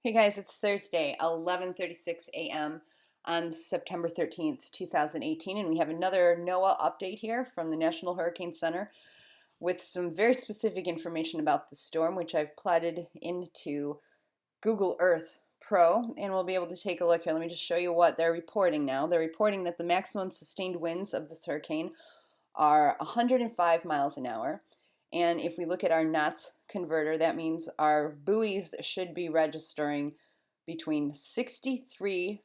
Hey guys, it's Thursday, 11:36 a.m. on September 13th, 2018, and we have another NOAA update here from the National Hurricane Center with some very specific information about the storm, which I've plotted into Google Earth Pro, and we'll be able to take a look here. Let me just show you what they're reporting now. They're reporting that the maximum sustained winds of this hurricane are 105 miles an hour. And if we look at our knots converter, that means our buoys should be registering between 63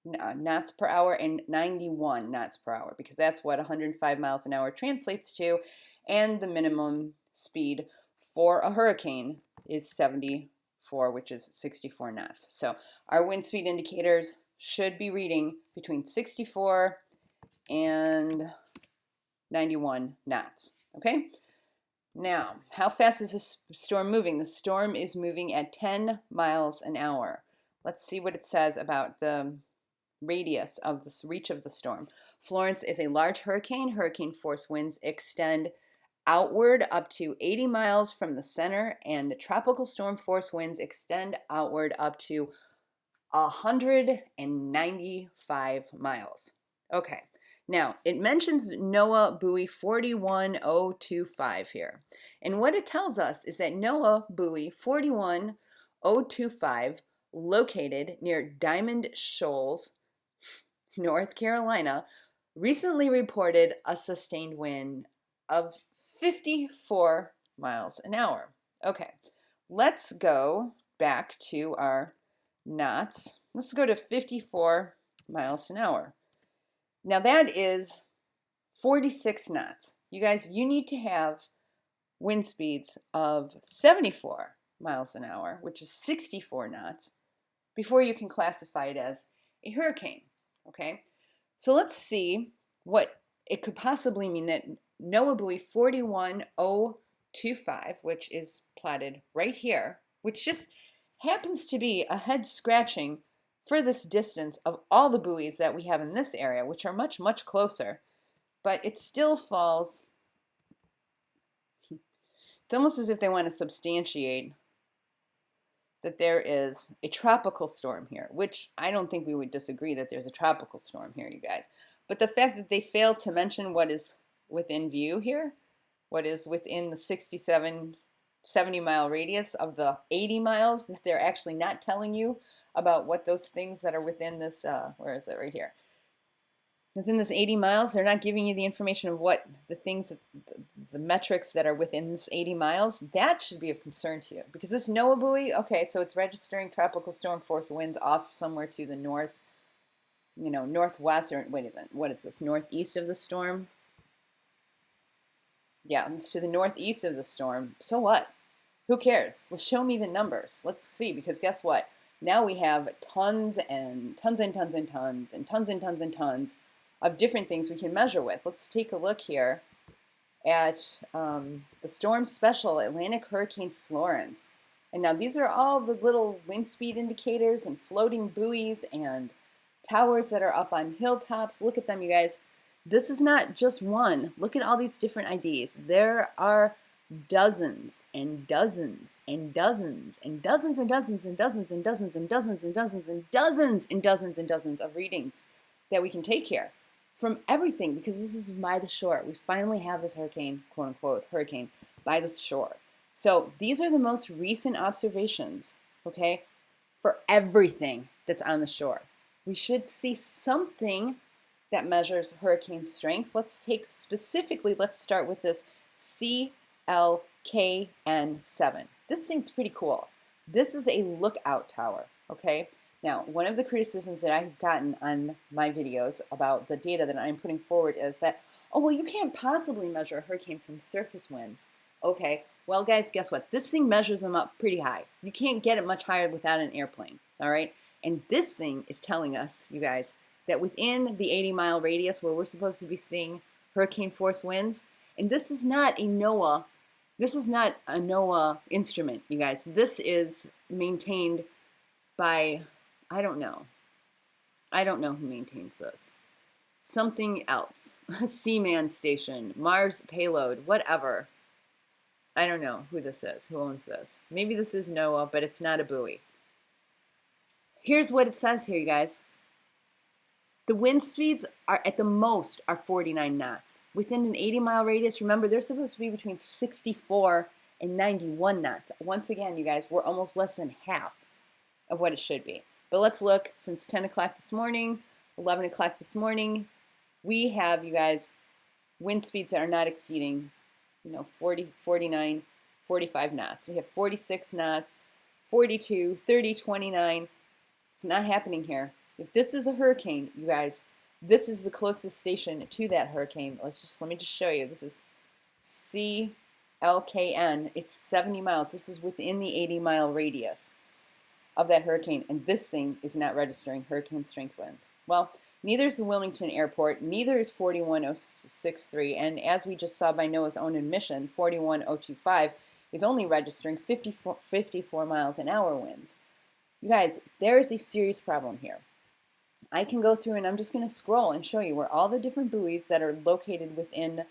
knots per hour and 91 knots per hour, because that's what 105 miles an hour translates to. And the minimum speed for a hurricane is 74, which is 64 knots. So our wind speed indicators should be reading between 64 and 91 knots. Okay? Now, how fast is this storm moving? The storm is moving at 10 miles an hour. Let's see what it says about the radius of the reach of the storm. Florence is a large hurricane. Hurricane force winds extend outward up to 80 miles from the center, and tropical storm force winds extend outward up to 195 miles. Okay. Now, it mentions NOAA buoy 41025 here. And what it tells us is that NOAA buoy 41025, located near Diamond Shoals, North Carolina, recently reported a sustained wind of 54 miles an hour. Okay, let's go back to our knots. Let's go to 54 miles an hour. Now that is 46 knots. You guys, you need to have wind speeds of 74 miles an hour, which is 64 knots, before you can classify it as a hurricane. Okay, so let's see what it could possibly mean that NOAA buoy 41025, which is plotted right here, which just happens to be a head scratching furthest distance of all the buoys that we have in this area, which are much, much closer, but it still falls. It's almost as if they want to substantiate that there is a tropical storm here, which I don't think we would disagree that there's a tropical storm here, you guys. But the fact that they failed to mention what is within view here, what is within the 70-mile radius of the 80 miles, that they're actually not telling you about what those things that are within this, where is it, right here? Within this 80 miles, they're not giving you the information of what the things, the metrics that are within this 80 miles. That should be of concern to you, because this NOAA buoy, okay, so it's registering tropical storm force winds off somewhere to the north, northwest, or wait a minute, what is this, northeast of the storm? Yeah, it's to the northeast of the storm. So what? Who cares? Let's show me the numbers. Let's see, because guess what? Now we have tons and tons and tons and tons and tons and tons and tons of different things we can measure with. Let's take a look here at the Storm Special Atlantic Hurricane Florence. And now these are all the little wind speed indicators and floating buoys and towers that are up on hilltops. Look at them, you guys. This is not just one. Look at all these different IDs. There are dozens and dozens and dozens and dozens and dozens and dozens and dozens and dozens and dozens and dozens and dozens and dozens of readings that we can take here from everything, because this is by the shore. We finally have this hurricane, quote unquote, hurricane by the shore. So these are the most recent observations, okay, for everything that's on the shore. We should see something that measures hurricane strength. Let's start with this CLKN7. This thing's pretty cool. This is a lookout tower, okay? Now, one of the criticisms that I've gotten on my videos about the data that I'm putting forward is that, oh, well, you can't possibly measure a hurricane from surface winds. Okay, well, guys, guess what? This thing measures them up pretty high. You can't get it much higher without an airplane, all right? And this thing is telling us, you guys, that within the 80-mile radius where we're supposed to be seeing hurricane force winds, and this is not a NOAA instrument, you guys. This is maintained by, I don't know who maintains this. Something else, a Seaman station, Mars payload, whatever. I don't know who this is, who owns this. Maybe this is NOAA, but it's not a buoy. Here's what it says here, you guys. The wind speeds are at the most are 49 knots. Within an 80-mile radius, remember, they're supposed to be between 64 and 91 knots. Once again, you guys, we're almost less than half of what it should be. But let's look, since 10 o'clock this morning, 11 o'clock this morning, we have, you guys, wind speeds that are not exceeding, 40, 49, 45 knots. We have 46 knots, 42, 30, 29. It's not happening here. If this is a hurricane, you guys, this is the closest station to that hurricane. Let me just show you. This is CLKN. It's 70 miles. This is within the 80-mile radius of that hurricane, and this thing is not registering hurricane strength winds. Well, neither is the Wilmington Airport, neither is 41063, and as we just saw by NOAA's own admission, 41025 is only registering 54 miles an hour winds. You guys, there is a serious problem here. I can go through and I'm just going to scroll and show you where all the different buoys that are located within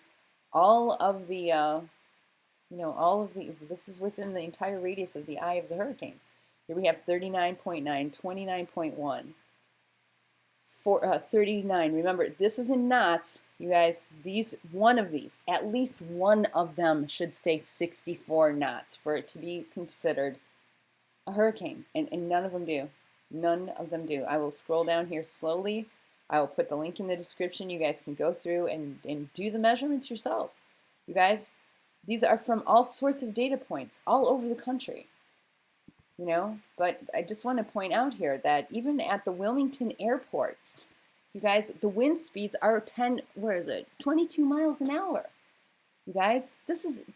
all of the, this is within the entire radius of the eye of the hurricane. Here we have 39.9, 29.1, 39. Remember, this is in knots, you guys. At least one of them should stay 64 knots for it to be considered a hurricane, and none of them do. None of them do. I will scroll down here slowly. I will put the link in the description. You guys can go through and do the measurements yourself. You guys, these are from all sorts of data points all over the country. But I just want to point out here that even at the Wilmington Airport, you guys, the wind speeds are 22 miles an hour. You guys,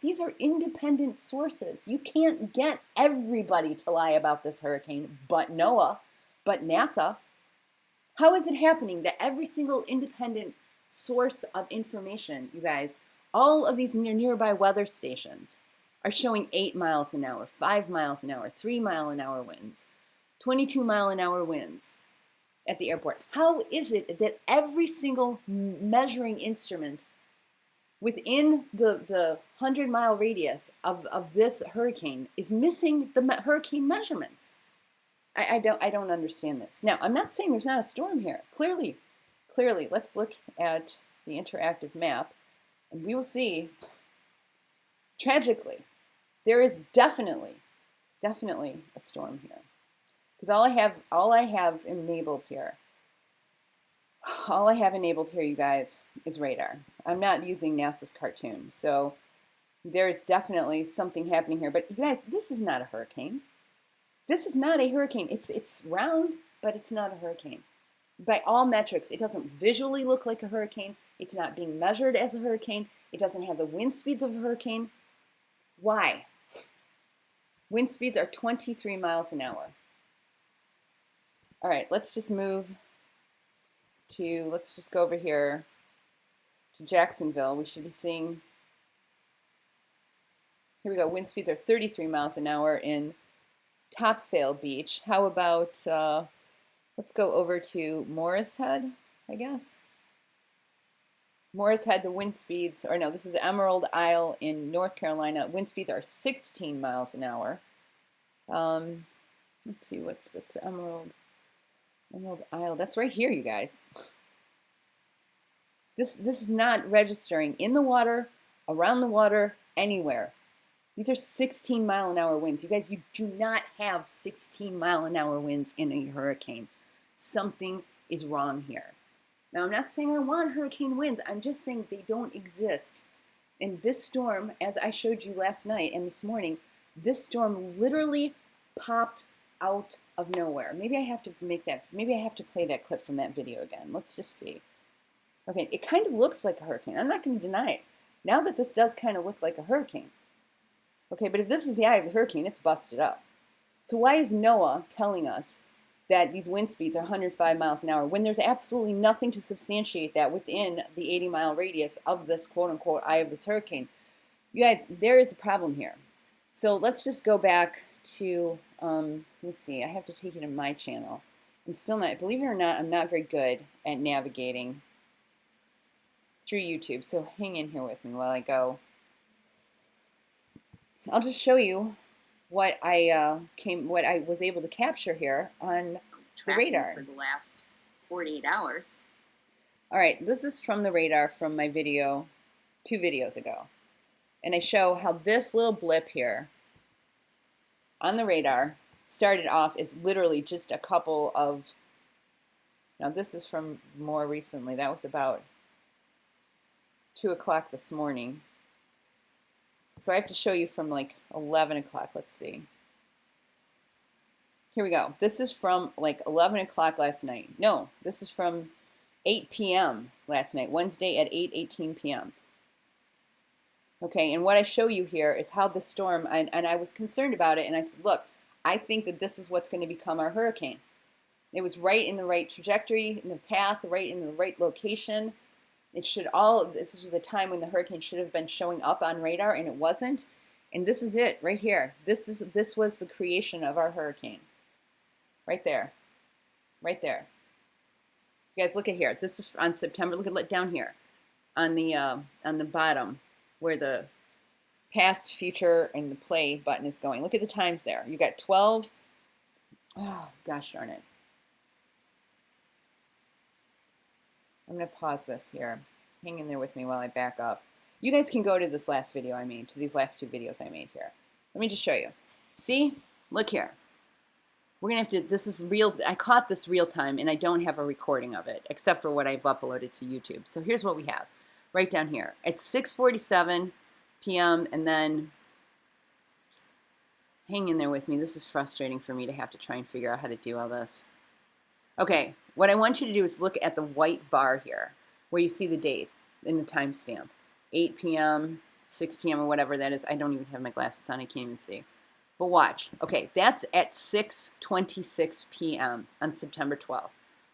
these are independent sources. You can't get everybody to lie about this hurricane, but NOAA, but NASA. How is it happening that every single independent source of information, you guys, all of these nearby weather stations are showing 8 miles an hour, 5 miles an hour, 3 mile an hour winds, 22 mile an hour winds at the airport? How is it that every single measuring instrument within the 100-mile radius of this hurricane is missing the hurricane measurements? I don't understand this. Now, I'm not saying there's not a storm here. Clearly, let's look at the interactive map, and we will see, tragically, there is definitely a storm here. Because all I have enabled here, you guys, is radar. I'm not using NASA's cartoon, so there is definitely something happening here. But you guys, this is not a hurricane. This is not a hurricane. It's round, but it's not a hurricane. By all metrics, it doesn't visually look like a hurricane. It's not being measured as a hurricane. It doesn't have the wind speeds of a hurricane. Why? Wind speeds are 23 miles an hour. All right, let's just go over here to Jacksonville. We should be seeing, here we go, wind speeds are 33 miles an hour in Topsail Beach. How about, let's go over to Morris Head, I guess. Morris Head, the wind speeds, or no, this is Emerald Isle in North Carolina. Wind speeds are 16 miles an hour. Let's see, that's Emerald Isle. That's right here, you guys. This is not registering in the water, around the water, anywhere. These are 16 mile an hour winds. You guys, you do not have 16 mile an hour winds in a hurricane. Something is wrong here. Now, I'm not saying I want hurricane winds. I'm just saying they don't exist. And this storm, as I showed you last night and this morning, this storm literally popped out of nowhere. Maybe I have to play that clip from that video again. Let's just see. Okay, it kind of looks like a hurricane. I'm not going to deny it. Now that this does kind of look like a hurricane. Okay, but if this is the eye of the hurricane, it's busted up. So why is NOAA telling us that these wind speeds are 105 miles an hour when there's absolutely nothing to substantiate that within the 80-mile radius of this quote-unquote eye of this hurricane? You guys, there is a problem here. So let's just go back to, let's see, I have to take you to my channel. I'm still not, believe it or not, I'm not very good at navigating through YouTube, so hang in here with me while I go. I'll just show you what I was able to capture here on tracking for the last 48 hours. All right, this is from the radar from my video 2 videos ago. And I show how this little blip here on the radar started off as literally just a couple of, now this is from more recently, that was about 2 o'clock this morning. So I have to show you from like 11 o'clock, let's see. Here we go. This is from like 11 o'clock last night. No, this is from 8 p.m. last night, Wednesday at 8:18 p.m. Okay, and what I show you here is how the storm, and I was concerned about it, and I said, look, I think that this is what's going to become our hurricane. It was right in the right trajectory, in the path, right in the right location. It should all, this was the time when the hurricane should have been showing up on radar, and it wasn't. And this is it, right here. This was the creation of our hurricane. Right there. Right there. You guys, look at here. This is on September. Look at down here on the bottom where the past, future, and the play button is going. Look at the times there. You got 12. Oh, gosh darn it. I'm going to pause this here. Hang in there with me while I back up. You guys can go to this last video I made, to these last 2 videos I made here. Let me just show you. See? Look here. We're going to have to, this is real, I caught this real time, and I don't have a recording of it, except for what I've uploaded to YouTube. So here's what we have, right down here. It's 6:47 p.m., and then, hang in there with me. This is frustrating for me to have to try and figure out how to do all this. Okay, what I want you to do is look at the white bar here, where you see the date and the timestamp. 8 p.m., 6 p.m., or whatever that is. I don't even have my glasses on. I can't even see. But watch. Okay, that's at 6:26 p.m. on September 12th.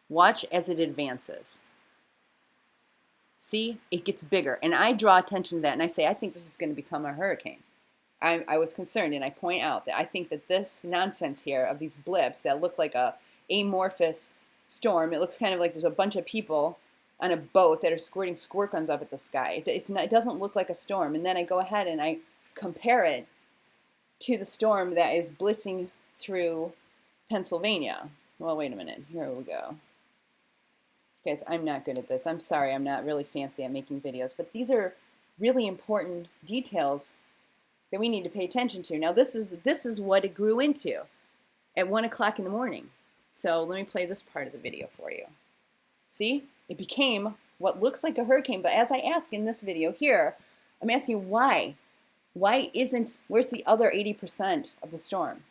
Watch as it advances. See? It gets bigger. And I draw attention to that, and I say, I think this is going to become a hurricane. I was concerned, and I point out that I think that this nonsense here of these blips that look like a amorphous storm, it looks kind of like there's a bunch of people on a boat that are squirting squirt guns up at the sky. It doesn't look like a storm. And then I go ahead and I compare it to the storm that is blitzing through Pennsylvania. Well, wait a minute. Here we go. Guys, I'm not good at this. I'm sorry. I'm not really fancy at making videos. But these are really important details that we need to pay attention to. Now, this is what it grew into at 1 o'clock in the morning. So let me play this part of the video for you. See? It became what looks like a hurricane. But as I ask in this video here, I'm asking why. Why isn't, where's the other 80% of the storm?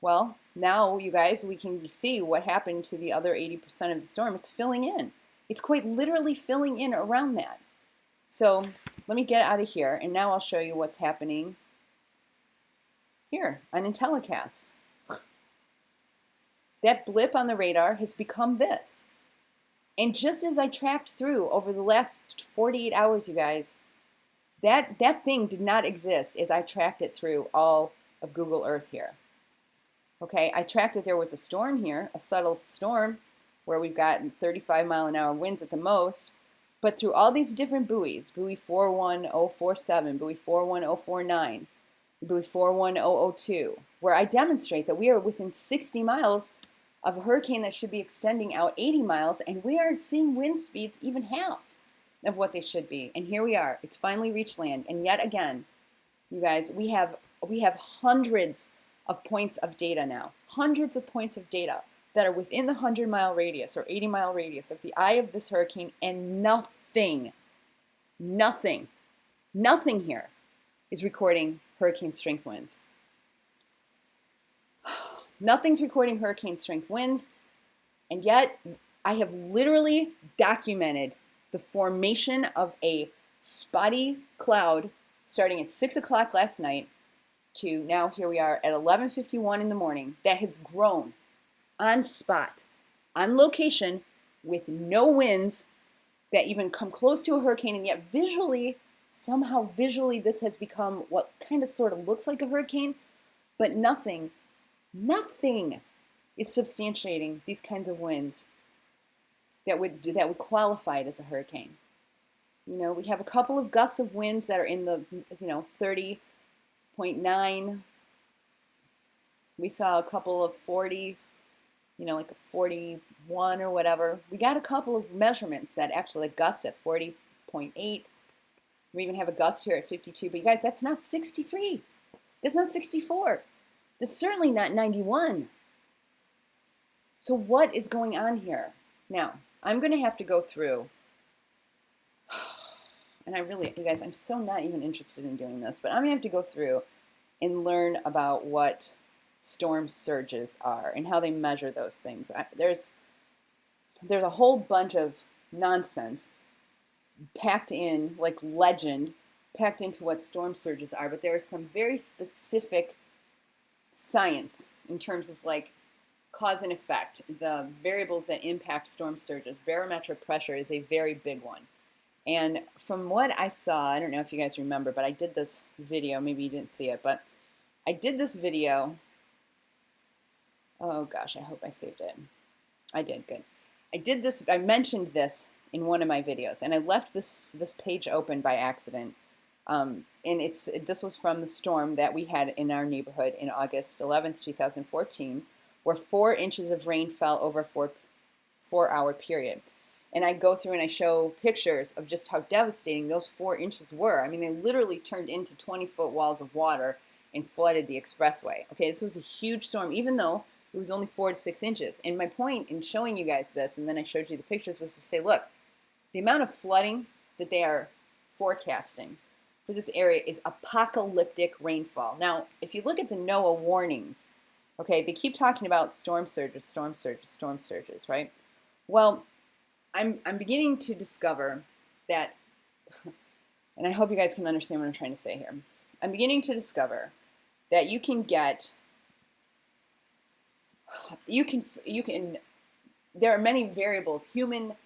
Well, now, you guys, we can see what happened to the other 80% of the storm. It's filling in. It's quite literally filling in around that. So let me get out of here, and now I'll show you what's happening here on IntelliCast. That blip on the radar has become this. And just as I tracked through over the last 48 hours, you guys, that thing did not exist as I tracked it through all of Google Earth here. Okay, I tracked that there was a storm here, a subtle storm, where we've got 35-mile-an-hour winds at the most. But through all these different buoys, buoy 41047, buoy 41049, buoy 41002, where I demonstrate that we are within 60 miles of a hurricane that should be extending out 80 miles, and we are seeing wind speeds even half of what they should be. And here we are. It's finally reached land. And yet again, you guys, we have hundreds of points of data now. Hundreds of points of data that are within the 100-mile radius or 80-mile radius of the eye of this hurricane, and nothing here is recording hurricane strength winds. Nothing's recording hurricane strength winds, and yet I have literally documented the formation of a spotty cloud starting at 6 o'clock last night to now here we are at 11:51 in the morning that has grown on spot, on location, with no winds that even come close to a hurricane, and yet visually, somehow visually, this has become what kind of sort of looks like a hurricane, but nothing is substantiating these kinds of winds that would qualify it as a hurricane. You know, we have a couple of gusts of winds that are in the 30.9. We saw a couple of 40s. like a 41 or whatever. We got a couple of measurements that actually, like gusts at 40.8. We even have a gust here at 52. But you guys, that's not 63. That's not 64. That's certainly not 91. So what is going on here? Now, I'm going to have to go through, and you guys, I'm so not even interested in doing this, but I'm going to have to go through and learn about what storm surges are and how they measure those things. There's a whole bunch of nonsense packed in, like legend, packed into what storm surges are, but there is some very specific science in terms of like cause and effect, the variables that impact storm surges. Barometric pressure is a very big one. And from what I saw, I don't know if you guys remember, but I did this video, maybe you didn't see it, but I did this video. Oh gosh, I hope I saved it. I did, good. I mentioned this in one of my videos, and I left this page open by accident. And this was from the storm that we had in our neighborhood in August 11th, 2014, where 4 inches of rain fell over a 4-hour period. And I go through and I show pictures of just how devastating those 4 inches were. I mean, they literally turned into 20-foot walls of water and flooded the expressway. Okay, this was a huge storm, even though it was only 4 to 6 inches. And my point in showing you guys this, and then I showed you the pictures, was to say, look, the amount of flooding that they are forecasting for this area is apocalyptic rainfall. Now, if you look at the NOAA warnings, okay, they keep talking about storm surges, right? Well, I'm beginning to discover that, and I hope you guys can understand what I'm trying to say here. I'm beginning to discover that you can, there are many variables, human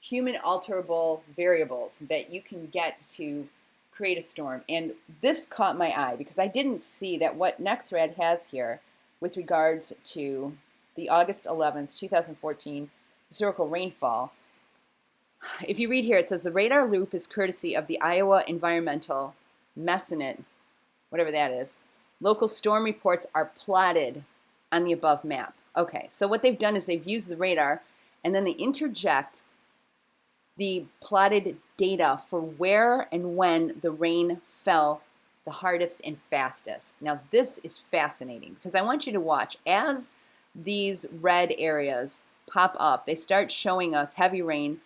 alterable variables that you can get to create a storm. And this caught my eye because I didn't see that what NextRad has here with regards to the August 11th, 2014 historical rainfall. If you read here, it says the radar loop is courtesy of the Iowa Environmental Messinate, whatever that is. Local storm reports are plotted on the above map. Okay, so what they've done is they've used the radar and then they interject the plotted data for where and when the rain fell the hardest and fastest. Now this is fascinating because I want you to watch as these red areas pop up. They start showing us heavy rain,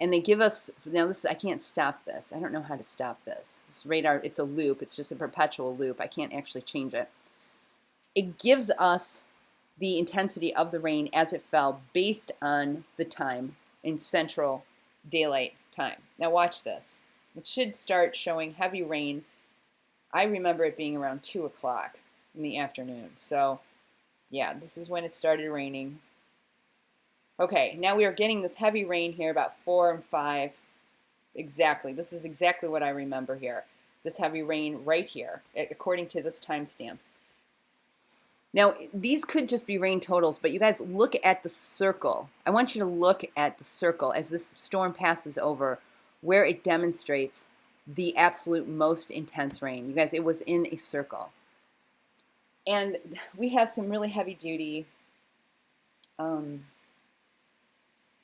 and they give us, now this, I can't stop this. I don't know how to stop this. This radar, it's a loop. It's just a perpetual loop. I can't actually change it. It gives us the intensity of the rain as it fell based on the time in Central Daylight Time. Now watch this. It should start showing heavy rain. I remember it being around 2 o'clock in the afternoon. So yeah, this is when it started raining. Okay, now we are getting this heavy rain here about 4 and 5. Exactly. This is exactly what I remember here. This heavy rain right here, according to this timestamp. Now, these could just be rain totals, but you guys look at the circle. I want you to look at the circle as this storm passes over, where it demonstrates the absolute most intense rain. You guys, it was in a circle. And we have some really heavy duty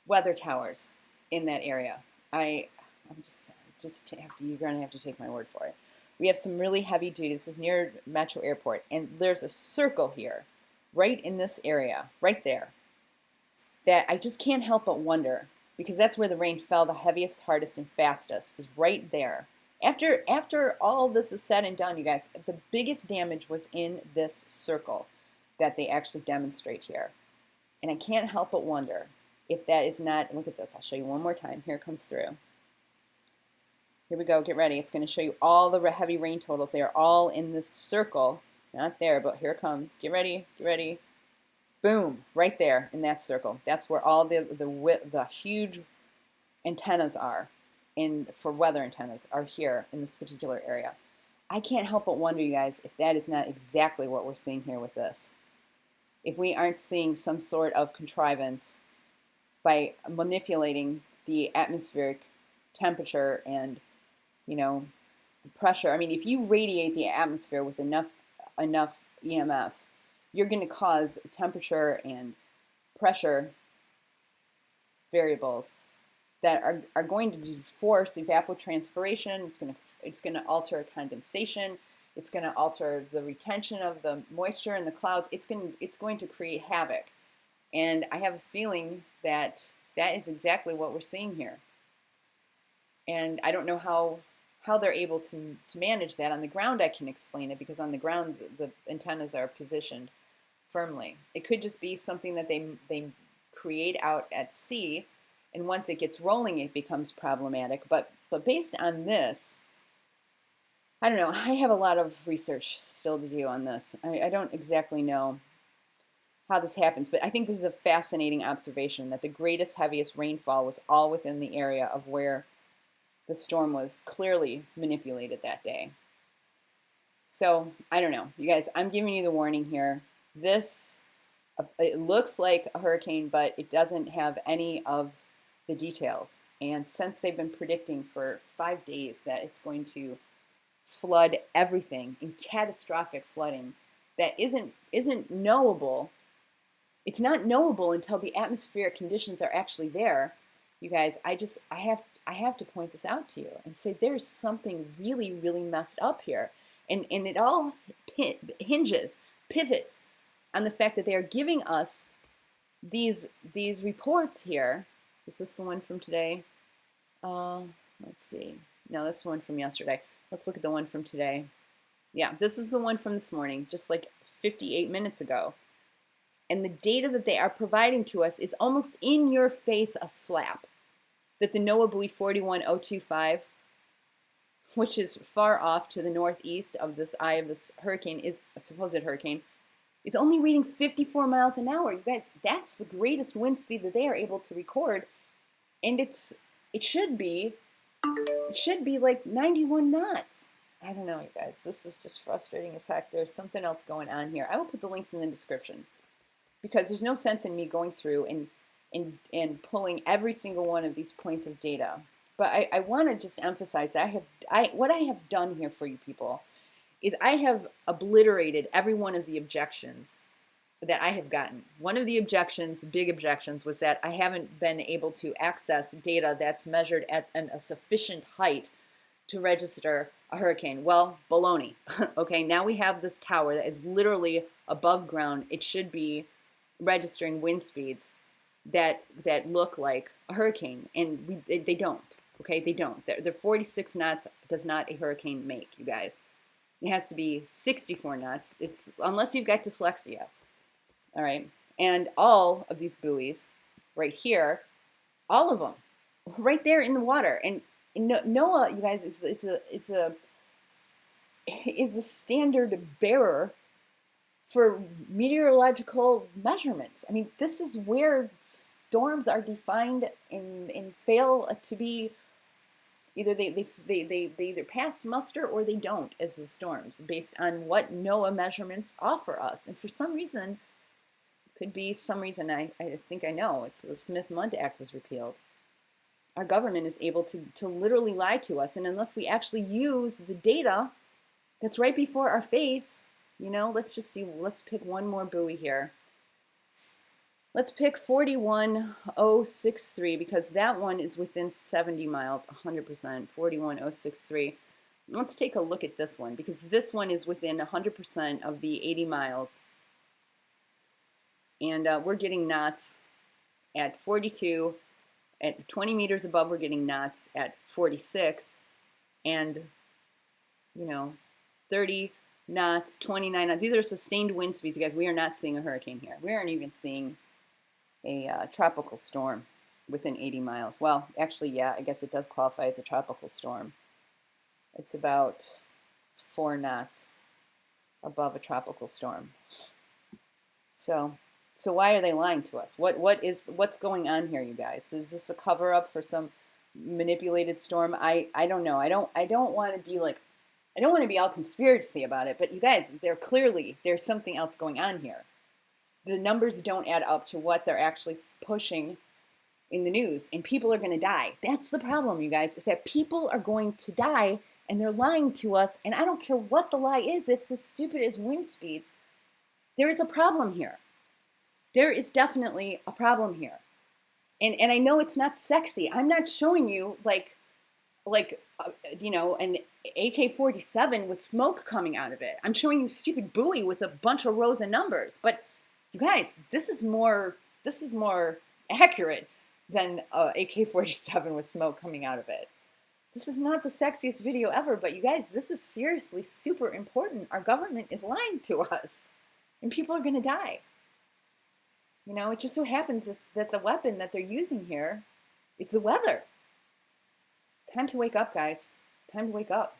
weather towers in that area. You're gonna have to take my word for it. We have some really heavy duty. This is near Metro Airport, and there's a circle here, right in this area, right there, that I just can't help but wonder, because that's where the rain fell the heaviest, hardest, and fastest, is right there. After all this is said and done, you guys, the biggest damage was in this circle that they actually demonstrate here. And I can't help but wonder if that is not, look at this, I'll show you one more time. Here it comes through. Here we go, get ready. It's going to show you all the heavy rain totals. They are all in this circle. Not there, but here it comes. Get ready, get ready. Boom, right there in that circle. That's where all the huge antennas are, for weather antennas, are here in this particular area. I can't help but wonder, you guys, if that is not exactly what we're seeing here with this. If we aren't seeing some sort of contrivance by manipulating the atmospheric temperature and, the pressure. I mean, if you radiate the atmosphere with enough EMFs, you're going to cause temperature and pressure variables that are going to force evapotranspiration. It's going to alter condensation. It's going to alter the retention of the moisture in the clouds. It's going to create havoc. And I have a feeling that that is exactly what we're seeing here. And I don't know how they're able to manage that. On the ground, I can explain it, because on the ground, the antennas are positioned firmly. It could just be something that they create out at sea, and once it gets rolling, it becomes problematic. But based on this, I don't know. I have a lot of research still to do on this. I don't exactly know how this happens, but I think this is a fascinating observation, that the greatest, heaviest rainfall was all within the area of where the storm was clearly manipulated that day. So I don't know, you guys, I'm giving you the warning here. It looks like a hurricane, but it doesn't have any of the details. And since they've been predicting for 5 days that it's going to flood everything in catastrophic flooding that isn't knowable, it's not knowable until the atmospheric conditions are actually there. You guys, I have to point this out to you and say there's something really, really messed up here. And it all pivots on the fact that they are giving us these reports here. Is this the one from today? Let's see. No, that's the one from yesterday. Let's look at the one from today. Yeah, this is the one from this morning, just like 58 minutes ago. And the data that they are providing to us is almost in your face a slap. That the NOAA buoy 41025, which is far off to the northeast of this eye of this hurricane, is a supposed hurricane, is only reading 54 miles an hour. You guys, that's the greatest wind speed that they are able to record. And it should be like 91 knots. I don't know, you guys. This is just frustrating as heck. There's something else going on here. I will put the links in the description, because there's no sense in me going through and pulling every single one of these points of data. But I want to just emphasize that what I have done here for you people is I have obliterated every one of the objections that I have gotten. One of the objections, big objections, was that I haven't been able to access data that's measured at a sufficient height to register a hurricane. Well, baloney. Okay, now we have this tower that is literally above ground. It should be registering wind speeds that look like a hurricane, and they don't. Okay, they don't. They're 46 knots does not a hurricane make, you guys. It has to be 64 knots. It's unless you've got dyslexia. All right, and all of these buoys right here, all of them, right there in the water. And NOAA, you guys, is the standard bearer for meteorological measurements. I mean, this is where storms are defined and fail to be. Either they either pass muster or they don't as the storms, based on what NOAA measurements offer us. And for some reason, could be some reason, I think I know, it's the Smith-Mundt Act was repealed. Our government is able to literally lie to us, and unless we actually use the data that's right before our face, you know, let's just see, let's pick one more buoy here. Let's pick 41063, because that one is within 70 miles, 100%, 41063. Let's take a look at this one, because this one is within 100% of the 80 miles. And we're getting knots at 42. At 20 meters above, we're getting knots at 46. And, you know, 30 knots, 29 knots. These are sustained wind speeds, you guys. We are not seeing a hurricane here. We aren't even seeing a tropical storm within 80 miles. Well, actually, yeah, I guess it does qualify as a tropical storm. It's about 4 knots above a tropical storm. So why are they lying to us? What's going on here, you guys? Is this a cover up for some manipulated storm? I don't know. I don't want to be like, I don't want to be all conspiracy about it, but you guys, there's something else going on here. The numbers don't add up to what they're actually pushing in the news, and people are going to die. That's the problem, you guys, is that people are going to die, and they're lying to us, and I don't care what the lie is. It's as stupid as wind speeds. There is a problem here. There is definitely a problem here. And I know it's not sexy. I'm not showing you an AK-47 with smoke coming out of it. I'm showing you stupid buoy with a bunch of rows of numbers. But you guys, this is more accurate than AK-47 with smoke coming out of it. This is not the sexiest video ever, but you guys, this is seriously super important. Our government is lying to us, and people are going to die. It just so happens that the weapon that they're using here is the weather. Time to wake up, guys. Time to wake up.